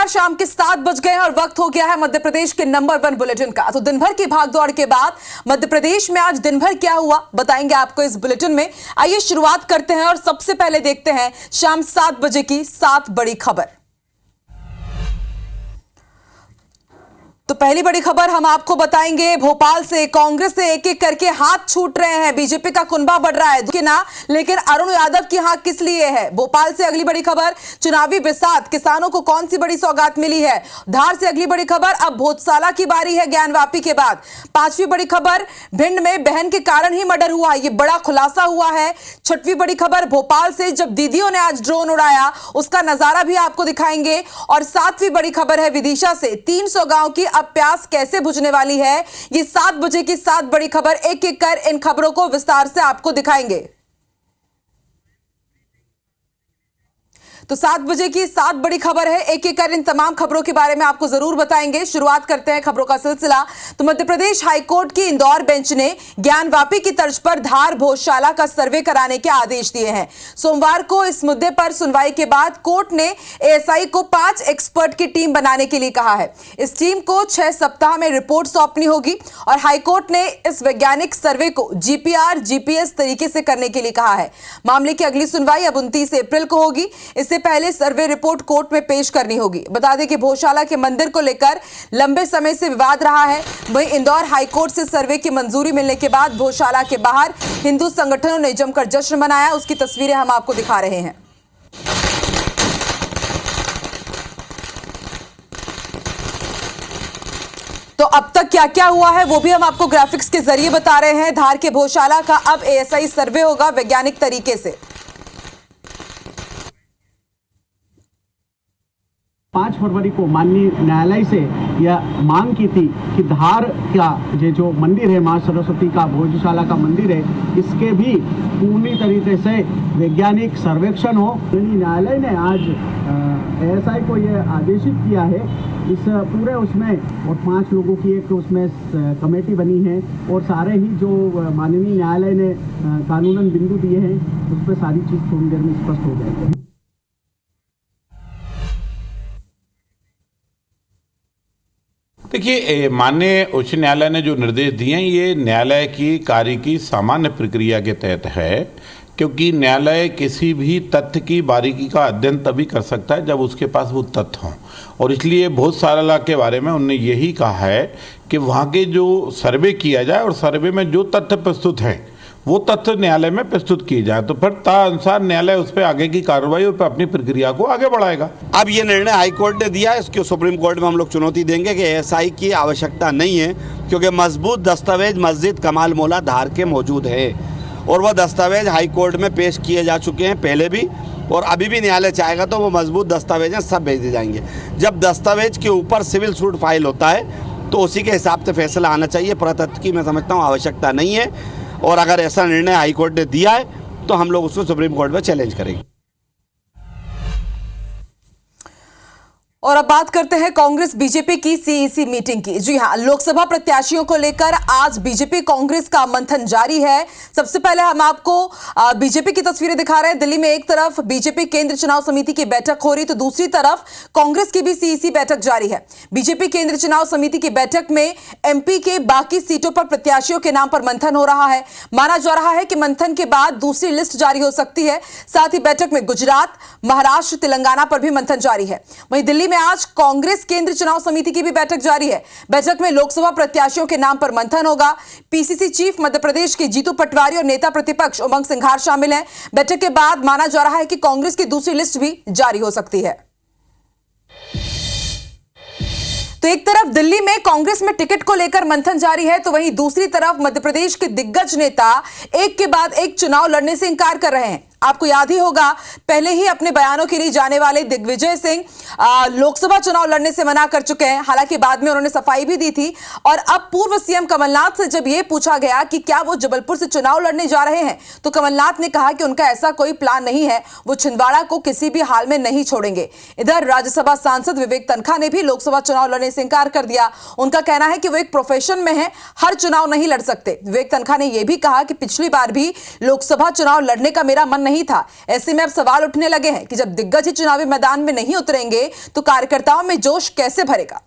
नमस्कार, शाम के 7 बज गए हैं और वक्त हो गया है मध्य प्रदेश के नंबर 1 बुलेटिन का। तो दिन भर की भागदौड़ के बाद मध्य प्रदेश में आज दिन भर क्या हुआ बताएंगे आपको इस बुलेटिन में। आइए शुरुआत करते हैं और सबसे पहले देखते हैं शाम 7 बजे की 7 बड़ी खबर। तो पहली बड़ी खबर हम आपको बताएंगे भोपाल से। कांग्रेस से एक एक करके हाथ छूट रहे हैं, बीजेपी का कुनबा बढ़ रहा है कि ना, लेकिन अरुण यादव की हाथ किस लिए है। भोपाल से अगली बड़ी खबर, चुनावी बिसात, किसानों को कौन सी बड़ी सौगात मिली है। धार से अगली बड़ी खबर, अब भोजसाला की बारी है ज्ञानवापी के बाद। पांचवी बड़ी खबर, भिंड में बहन के कारण ही मर्डर हुआ, यह बड़ा खुलासा हुआ है। छठवीं बड़ी खबर, भोपाल से जब दीदियों ने आज ड्रोन उड़ाया उसका नजारा भी आपको दिखाएंगे। और सातवीं बड़ी खबर है विदिशा से 300 गांव की अब प्यास कैसे बुझने वाली है। ये 7 बजे की 7 बड़ी खबर, एक एक कर इन खबरों को विस्तार से आपको दिखाएंगे। तो 7 बजे की 7 बड़ी खबर है, एक एक कर इन तमाम खबरों के बारे में आपको जरूर बताएंगे। शुरुआत करते हैं खबरों का सिलसिला। तो मध्य प्रदेश हाईकोर्ट की इंदौर बेंच ने ज्ञानवापी की तर्ज पर धार भोजशाला का सर्वे कराने के आदेश दिए हैं। सोमवार को इस मुद्दे पर सुनवाई के बाद कोर्ट ने एएसआई को 5 एक्सपर्ट की टीम बनाने के लिए कहा है। इस टीम को 6 सप्ताह में रिपोर्ट सौंपनी होगी और हाईकोर्ट ने इस वैज्ञानिक सर्वे को जीपीआर जीपीएस तरीके से करने के लिए कहा है। मामले की अगली सुनवाई अब 29 अप्रैल को होगी। इससे पहले सर्वे रिपोर्ट कोर्ट में पेश करनी होगी। बता दें कि भोजशाला के मंदिर को लेकर लंबे समय से विवाद रहा है। वहीं इंदौर हाईकोर्ट से सर्वे की मंजूरी मिलने के बाद भोजशाला के बाहर हिंदू संगठनों ने जमकर जश्न मनाया, उसकी तस्वीरें हम आपको दिखा रहे हैं। तो अब तक क्या क्या हुआ है वो भी हम आपको ग्राफिक्स के जरिए बता रहे हैं। धार के भोजशाला का अब एएसआई सर्वे होगा वैज्ञानिक तरीके से। 5 फरवरी को माननीय न्यायालय से यह मांग की थी कि धार का ये जो मंदिर है मां सरस्वती का भोजशाला का मंदिर है, इसके भी पूरी तरीके से वैज्ञानिक सर्वेक्षण हो। न्यायालय ने आज एएसआई को यह आदेशित किया है। इस पूरे उसमें और 5 लोगों की एक उसमें कमेटी बनी है और सारे ही जो माननीय न्यायालय ने कानूनन बिंदु दिए हैं उस पर सारी चीज़ थोड़ी देर में स्पष्ट हो जाएगी। देखिए, माननीय उच्च न्यायालय ने जो निर्देश दिए हैं ये न्यायालय की कार्य की सामान्य प्रक्रिया के तहत है, क्योंकि न्यायालय किसी भी तथ्य की बारीकी का अध्ययन तभी कर सकता है जब उसके पास वो तथ्य हों। और इसलिए भोजशाला के बारे में उन्होंने यही कहा है कि वहाँ के जो सर्वे किया जाए और सर्वे में जो तथ्य प्रस्तुत हैं वो तथ्य न्यायालय में प्रस्तुत किए जाए, तो फिर तदनुसार न्यायालय उस पर आगे की कार्रवाई और अपनी प्रक्रिया को आगे बढ़ाएगा। अब ये निर्णय हाई कोर्ट ने दिया है, इसको सुप्रीम कोर्ट में हम लोग चुनौती देंगे कि एएसआई की आवश्यकता नहीं है, क्योंकि मजबूत दस्तावेज मस्जिद कमाल मौला धार के मौजूद है और वह दस्तावेज हाई कोर्ट में पेश किए जा चुके हैं पहले भी, और अभी भी न्यायालय चाहेगा तो वो मजबूत दस्तावेज हैं सब भेजे जाएंगे। जब दस्तावेज के ऊपर सिविल सूट फाइल होता है तो उसी के हिसाब से फैसला आना चाहिए। प्रतत्व की मैं समझता हूँ आवश्यकता नहीं है, और अगर ऐसा निर्णय हाई कोर्ट ने दिया है तो हम लोग उसको सुप्रीम कोर्ट में चैलेंज करेंगे। और अब बात करते हैं कांग्रेस बीजेपी की सीईसी मीटिंग की। जी हां, लोकसभा प्रत्याशियों को लेकर आज बीजेपी कांग्रेस का मंथन जारी है। सबसे पहले हम आपको बीजेपी की तस्वीरें दिखा रहे हैं। दिल्ली में एक तरफ बीजेपी केंद्रीय चुनाव समिति की बैठक हो रही, तो दूसरी तरफ कांग्रेस की भी सीईसी बैठक जारी है। बीजेपी केंद्रीय चुनाव समिति की बैठक में एमपी के बाकी सीटों पर प्रत्याशियों के नाम पर मंथन हो रहा है। माना जा रहा है कि मंथन के बाद दूसरी लिस्ट जारी हो सकती है। साथ ही बैठक में गुजरात, महाराष्ट्र, तेलंगाना पर भी मंथन जारी है। वहीं दिल्ली में आज कांग्रेस केंद्रीय चुनाव समिति की भी बैठक जारी है। बैठक में लोकसभा प्रत्याशियों के नाम पर मंथन होगा। पीसीसी चीफ मध्य प्रदेश के जीतू पटवारी और नेता प्रतिपक्ष उमंग सिंघार शामिल हैं। बैठक के बाद माना जा रहा है कि कांग्रेस की दूसरी लिस्ट भी जारी हो सकती है। तो एक तरफ दिल्ली में कांग्रेस में टिकट को लेकर मंथन जारी है, तो वहीं दूसरी तरफ मध्य प्रदेश के दिग्गज नेता एक के बाद एक चुनाव लड़ने से इंकार कर रहे हैं। आपको याद ही होगा, पहले ही अपने बयानों के लिए जाने वाले दिग्विजय सिंह लोकसभा चुनाव लड़ने से मना कर चुके हैं। हालांकि बाद में उन्होंने सफाई भी दी थी। और अब पूर्व सीएम कमलनाथ से जब यह पूछा गया कि क्या वो जबलपुर से चुनाव लड़ने जा रहे हैं, तो कमलनाथ ने कहा कि उनका ऐसा कोई प्लान नहीं है, वो छिंदवाड़ा को किसी भी हाल में नहीं छोड़ेंगे। इधर राज्यसभा सांसद विवेक तन्खा ने भी लोकसभा चुनाव लड़ने से इंकार कर दिया। उनका कहना है कि वो एक प्रोफेशन में है, हर चुनाव नहीं लड़ सकते। विवेक तन्खा ने यह भी कहा कि पिछली बार भी लोकसभा चुनाव लड़ने का मेरा मन नहीं था। ऐसे में अब सवाल उठने लगे हैं कि जब दिग्गज ही चुनावी मैदान में नहीं उतरेंगे तो कार्यकर्ताओं में जोश कैसे भरेगा।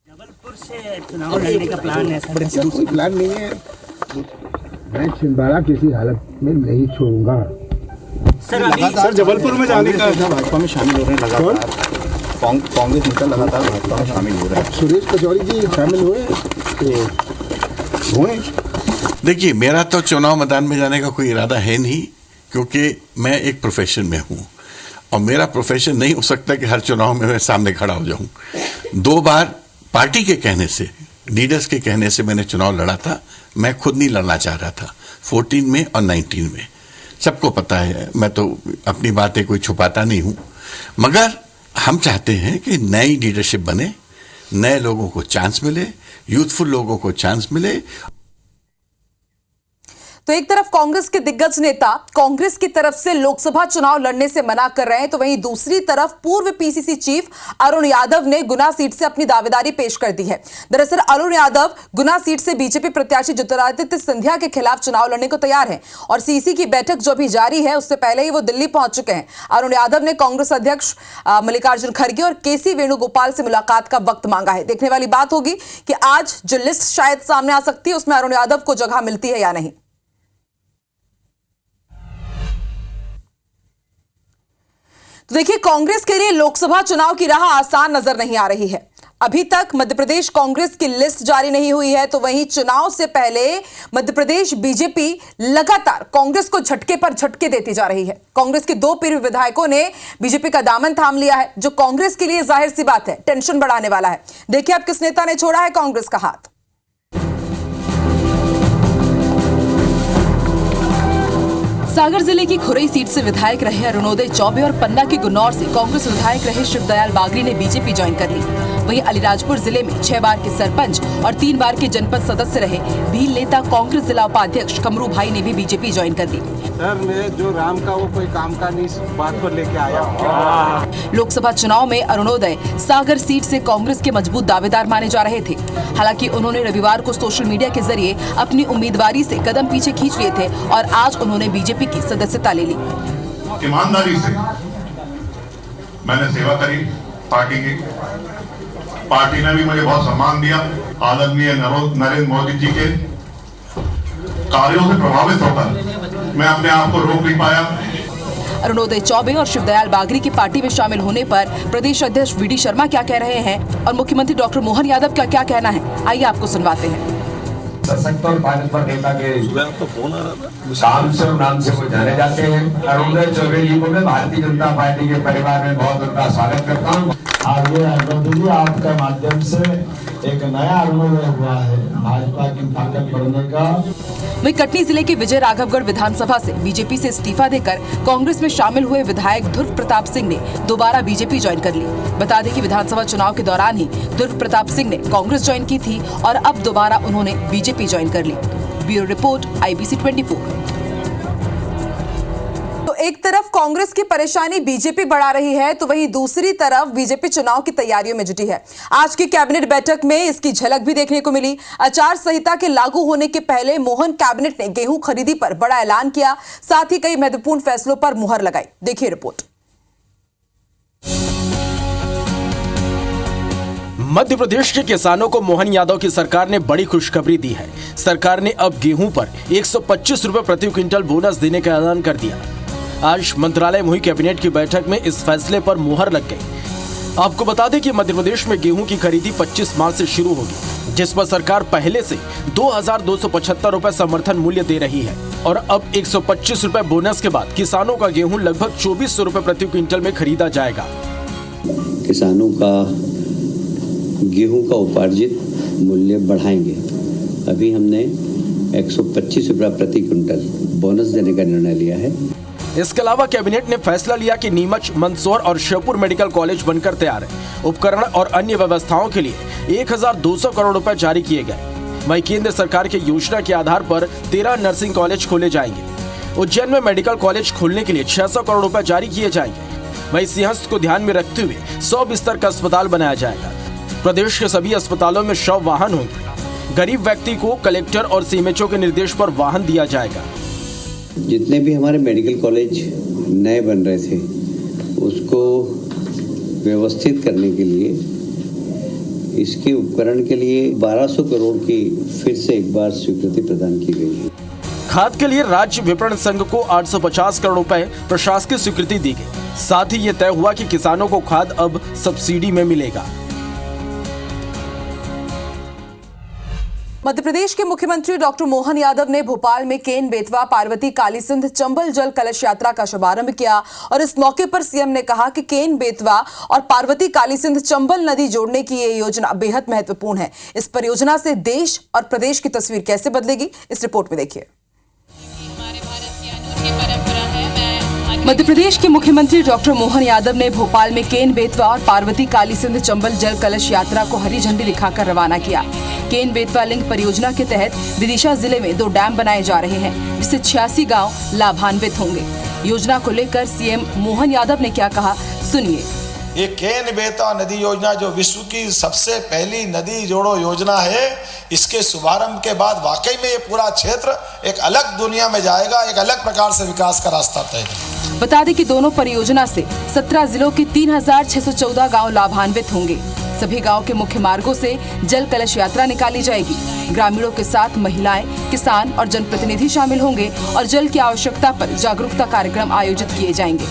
जबलपुर से चुनाव लड़ने का प्लान है सर? कोई प्लान नहीं है। मैं छिंदवाड़ा किसी हालत में नहीं छोड़ूंगा। सर जबलपुर में जाने का भाजपा में शामिल हो रहे हैं लगातार। कांग्रेस नेता लगातार भाजपा में शामिल हो रहे हैं। सुरेश कचौड़ी जी शामिल हुए देखिए, मेरा तो चुनाव मैदान में जाने का कोई इरादा है नहीं, क्योंकि मैं एक प्रोफेशन में हूँ और मेरा प्रोफेशन नहीं हो सकता कि हर चुनाव में मैं सामने खड़ा हो जाऊँ। 2 बार पार्टी के कहने से, लीडर्स के कहने से मैंने चुनाव लड़ा था। मैं खुद नहीं लड़ना चाह रहा था 14 में और 19 में। सबको पता है, मैं तो अपनी बातें कोई छुपाता नहीं हूँ। मगर हम चाहते हैं कि नई लीडरशिप बने, नए लोगों को चांस मिले, यूथफुल लोगों को चांस मिले। तो एक तरफ कांग्रेस के दिग्गज नेता कांग्रेस की तरफ से लोकसभा चुनाव लड़ने से मना कर रहे हैं, तो वहीं दूसरी तरफ पूर्व पीसीसी चीफ अरुण यादव ने गुना सीट से अपनी दावेदारी पेश कर दी है। दरअसल अरुण यादव गुना सीट से बीजेपी प्रत्याशी ज्योतिरादित्य सिंधिया के खिलाफ चुनाव लड़ने को तैयार हैं और सीसी की बैठक जो भी जारी है उससे पहले ही वो दिल्ली पहुंच चुके हैं। अरुण यादव ने कांग्रेस अध्यक्ष मल्लिकार्जुन खड़गे और केसी वेणुगोपाल से मुलाकात का वक्त मांगा है। देखने वाली बात होगी कि आज जो लिस्ट शायद सामने आ सकती है उसमें अरुण यादव को जगह मिलती है या नहीं। तो देखिए, कांग्रेस के लिए लोकसभा चुनाव की राह आसान नजर नहीं आ रही है। अभी तक मध्य प्रदेश कांग्रेस की लिस्ट जारी नहीं हुई है, तो वहीं चुनाव से पहले मध्य प्रदेश बीजेपी लगातार कांग्रेस को झटके पर झटके देती जा रही है। कांग्रेस के 2 पूर्व विधायकों ने बीजेपी का दामन थाम लिया है, जो कांग्रेस के लिए जाहिर सी बात है टेंशन बढ़ाने वाला है। देखिए अब किस नेता ने छोड़ा है कांग्रेस का हाथ। सागर जिले की खुरई सीट से विधायक रहे अरुणोदय चौबे और पन्ना के गुन्नौर से कांग्रेस विधायक रहे शिवदयाल बागरी ने बीजेपी ज्वाइन कर ली। वहीं अलीराजपुर जिले में 6 बार के सरपंच और 3 बार के जनपद सदस्य रहे भील नेता कांग्रेस जिला उपाध्यक्ष कमरू भाई ने भी बीजेपी ज्वाइन कर ली। सर, मैं जो राम का वो कोई काम का नहीं, इस बात को लेके आया। लोकसभा चुनाव में अरुणोदय सागर सीट से कांग्रेस के मजबूत दावेदार माने जा रहे थे। हालांकि उन्होंने रविवार को सोशल मीडिया के जरिए अपनी उम्मीदवारी से कदम पीछे खींच लिए थे और आज उन्होंने बीजेपी की सदस्यता ले ली। ईमानदारी से मैंने सेवा करी पार्टी की। पार्टी ने भी मुझे बहुत सम्मान दिया। आदरणीय नरेंद्र मोदी जी के कार्यों से प्रभावित होकर मैं अपने आप को रोक नहीं पाया। अरुणोदय चौबे और शिवदयाल बागरी की पार्टी में शामिल होने पर प्रदेश अध्यक्ष वीडी शर्मा क्या कह रहे हैं और मुख्यमंत्री डॉक्टर मोहन यादव का क्या कहना है, आइए आपको सुनवाते हैं। सशक्त और भाजपा नेता के काम से और नाम से वो जाने जाते हैं। अरुणोदय चौबे जी को मैं भारतीय जनता पार्टी के परिवार में बहुत उनका स्वागत करता हूँ। आगे आपके माध्यम से एक नया अरुणोदय हुआ है भाजपा की ताकत बढ़ने का। वहीं कटनी जिले के विजय राघवगढ़ विधानसभा से बीजेपी से इस्तीफा देकर कांग्रेस में शामिल हुए विधायक ध्रुव प्रताप सिंह ने दोबारा बीजेपी ज्वाइन कर ली। बता दें कि विधानसभा चुनाव के दौरान ही ध्रुव प्रताप सिंह ने कांग्रेस ज्वाइन की थी और अब दोबारा उन्होंने बीजेपी ज्वाइन कर ली। Bureau report IBC 24। तो एक तरफ कांग्रेस की परेशानी बीजेपी बढ़ा रही है, तो वहीं दूसरी तरफ बीजेपी चुनाव की तैयारियों में जुटी है। आज की कैबिनेट बैठक में इसकी झलक भी देखने को मिली। आचार संहिता के लागू होने के पहले मोहन कैबिनेट ने गेहूं खरीदी पर बड़ा ऐलान किया, साथ ही कई महत्वपूर्ण फैसलों पर मुहर लगाई। देखिए रिपोर्ट। मध्य प्रदेश के किसानों को मोहन यादव की सरकार ने बड़ी खुशखबरी दी है। सरकार ने अब गेहूं पर 125 रुपए प्रति क्विंटल बोनस देने का ऐलान कर दिया। आज मंत्रालय में हुई कैबिनेट की बैठक में इस फैसले पर मुहर लग गई। आपको बता दें कि मध्य प्रदेश में गेहूं की खरीदी 25 मार्च से शुरू होगी, जिस पर सरकार पहले से 2275 रुपए समर्थन मूल्य दे रही है और अब 125 रुपए बोनस के बाद किसानों का गेहूं लगभग 2400 रुपए प्रति क्विंटल में खरीदा जाएगा। किसानों का गेहूं का उपार्जित मूल्य बढ़ाएंगे। अभी हमने 125 रुपये प्रति क्विंटल बोनस देने का निर्णय लिया है। इसके अलावा कैबिनेट ने फैसला लिया कि नीमच, मंदसौर और श्योपुर मेडिकल कॉलेज बनकर तैयार है। उपकरण और अन्य व्यवस्थाओं के लिए 1200 करोड़ रुपए जारी किए गए। वहीं केंद्र सरकार की योजना के आधार पर 13 नर्सिंग कॉलेज खोले जाएंगे। उज्जैन में मेडिकल कॉलेज खोलने के लिए 600 करोड़ रुपए जारी किए जाएंगे। वहीं सिंहस्थ को ध्यान में रखते हुए 100 बिस्तर का अस्पताल बनाया जाएगा। प्रदेश के सभी अस्पतालों में शव वाहन होंगे। गरीब व्यक्ति को कलेक्टर और सीएमएचओ के निर्देश पर वाहन दिया जाएगा। जितने भी हमारे मेडिकल कॉलेज नए बन रहे थे उसको व्यवस्थित करने के लिए इसके उपकरण के लिए 1200 करोड़ की फिर से एक बार स्वीकृति प्रदान की गई है। खाद के लिए राज्य विपणन संघ को 850 करोड़ रुपए प्रशासकीय स्वीकृति दी गई। साथ ही ये तय हुआ कि किसानों को खाद अब सब्सिडी में मिलेगा। मध्य प्रदेश के मुख्यमंत्री डॉक्टर मोहन यादव ने भोपाल में केन बेतवा पार्वती काली सिंध चंबल जल कलश यात्रा का शुभारंभ किया और इस मौके पर सीएम ने कहा कि केन बेतवा और पार्वती काली सिंध चंबल नदी जोड़ने की ये योजना बेहद महत्वपूर्ण है। इस परियोजना से देश और प्रदेश की तस्वीर कैसे बदलेगी, इस रिपोर्ट में देखिए। मध्य प्रदेश के मुख्यमंत्री डॉक्टर मोहन यादव ने भोपाल में केन बेतवा और पार्वती काली सिंध चंबल जल कलश यात्रा को हरी झंडी दिखाकर रवाना किया। केन बेतवा लिंक परियोजना के तहत विदिशा जिले में 2 डैम बनाए जा रहे हैं, जिससे 86 गांव लाभान्वित होंगे। योजना को लेकर सीएम मोहन यादव ने क्या कहा, सुनिए। ये केन बेतवा नदी योजना जो विश्व की सबसे पहली नदी जोड़ो योजना है, इसके शुभारंभ के बाद वाकई में ये पूरा क्षेत्र एक अलग दुनिया में जाएगा, एक अलग प्रकार से विकास का रास्ता तय है। बता दें कि दोनों परियोजना से 17 जिलों के 3614 गांव लाभान्वित होंगे। सभी गांव के मुख्य मार्गों से जल कलश यात्रा निकाली जाएगी। ग्रामीणों के साथ महिलाएं, किसान और जनप्रतिनिधि शामिल होंगे और जल की आवश्यकता पर जागरूकता कार्यक्रम आयोजित किए जाएंगे।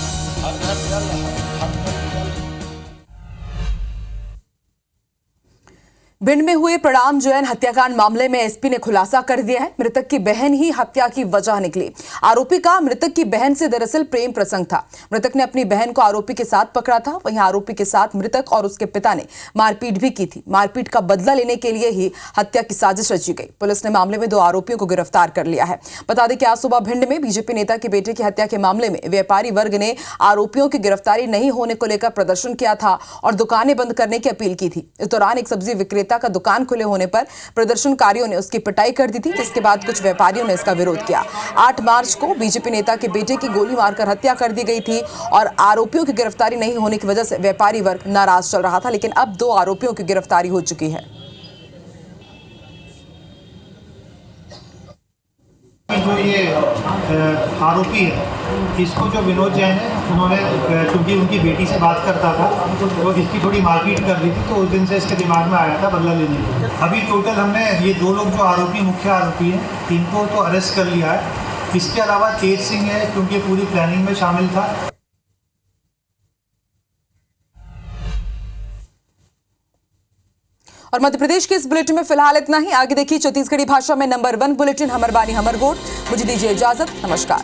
भिंड में हुए प्रणाम जैन हत्याकांड मामले में एसपी ने खुलासा कर दिया है। मृतक की बहन ही हत्या की वजह निकली। आरोपी का मृतक की बहन से दरअसल प्रेम प्रसंग था। मृतक ने अपनी बहन को आरोपी के साथ पकड़ा था। वहीं आरोपी के साथ मृतक और उसके पिता ने मारपीट भी की थी। मारपीट का बदला लेने के लिए ही हत्या की साजिश रची गई। पुलिस ने मामले में 2 आरोपियों को गिरफ्तार कर लिया है। बता दें कि आज सुबह भिंड में बीजेपी नेता के बेटे की हत्या के मामले में व्यापारी वर्ग ने आरोपियों की गिरफ्तारी नहीं होने को लेकर प्रदर्शन किया था और दुकानें बंद करने की अपील की थी। इस दौरान एक सब्जी विक्रेता का दुकान खुले होने पर प्रदर्शनकारियों ने उसकी पिटाई कर दी थी, जिसके बाद कुछ व्यापारियों ने इसका विरोध किया। 8 मार्च को बीजेपी नेता के बेटे की गोली मारकर हत्या कर दी गई थी और आरोपियों की गिरफ्तारी नहीं होने की वजह से व्यापारी वर्ग नाराज चल रहा था, लेकिन अब 2 आरोपियों की गिरफ्तारी हो चुकी है। जो ये आरोपी है, इसको जो विनोद जैन है, उन्होंने क्योंकि उनकी बेटी से बात करता था तो इसकी थोड़ी मारपीट कर दी थी, तो उस दिन से इसके दिमाग में आया था बदला लेने के। अभी टोटल हमने ये 2 लोग जो आरोपी मुख्य आरोपी हैं, इनको तो अरेस्ट कर लिया है। इसके अलावा तेज सिंह है, क्योंकि पूरी प्लानिंग में शामिल था। और मध्य प्रदेश के इस बुलेटिन में फिलहाल इतना ही। आगे देखिए छत्तीसगढ़ी भाषा में नंबर 1 बुलेटिन हमर बानी हमर गोड़। मुझे दीजिए इजाजत, नमस्कार।